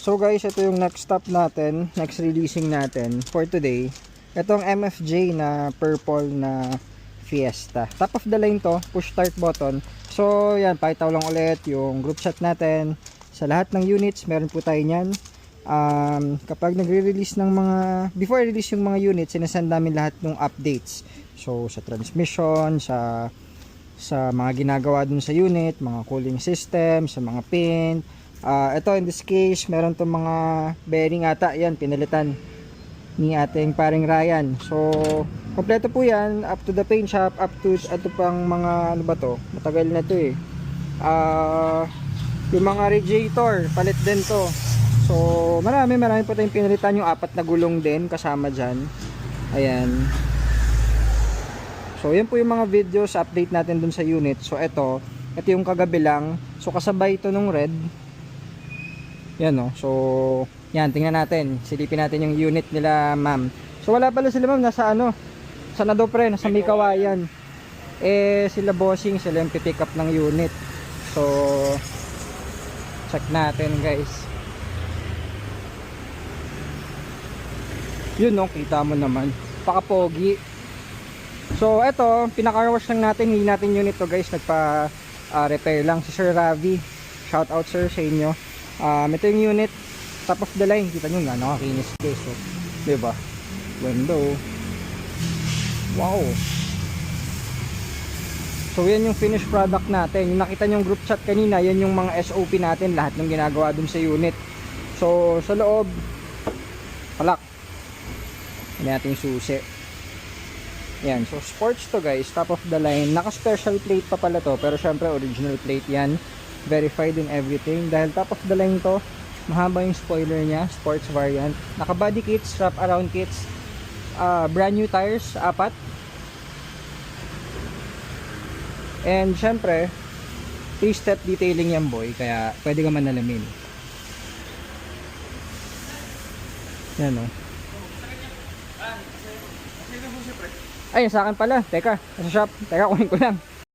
So guys, ito yung next stop natin, next releasing natin for today. Itong MFJ na purple na Fiesta. Top of the line to, push start button. So yan, pakita ko lang ulit yung group chat natin. Sa lahat ng units, meron po tayo nyan. Kapag nagre-release ng mga, before release yung mga units, sinasend namin lahat ng updates. So sa transmission, sa mga ginagawa dun sa unit, mga cooling system, sa mga pin. Ito in this case, meron tong mga bearing ata, yan, pinalitan ni ating paring Ryan. So, kompleto po yan, up to the paint shop, up to, ito pang mga, ano ba to, matagal na to eh. Yung mga radiator, palit din to. So, marami po tayong pinalitan, yung 4 na gulong din, kasama dyan. Ayan. So, yan po yung mga videos, update natin dun sa unit. So, ito yung kagabi lang. So, kasabay ito nung red. Yan o. So, yan, tingnan natin. Silipin natin yung unit nila, ma'am. So, wala pala sila, ma'am. Nasa ano? Sa Nadopre, nasa may kawayan. Eh, sila bossing, sila yung pipick up ng unit. So, check natin, guys. Yun, no? Kita mo naman. Pakapogi. So eto, pinaka-wash lang natin, hindi natin unit to guys, nagpa-repair lang si Sir Ravi. Shout out sir sa inyo. Ito yung unit, top of the line, kita nyo nga, nakakinis guys, so, diba? Window. Wow. So yan yung finished product natin. Yung nakita nyo yung group chat kanina, yan yung mga SOP natin, lahat ng ginagawa dun sa unit. So sa loob, palak. Yan natin yung susi. Yan, so sports to guys, top of the line. Naka special plate pa pala to, pero syempre original plate yan, verified in everything. Dahil top of the line to, mahaba yung spoiler nya, sports variant. Naka body kits, wrap around kits, brand new tires, 4. And syempre 3-step detailing yan boy, kaya pwede ka manalamin. Yan o. Ay, sa akin pala. Teka, sa shop. Teka, kunin ko lang.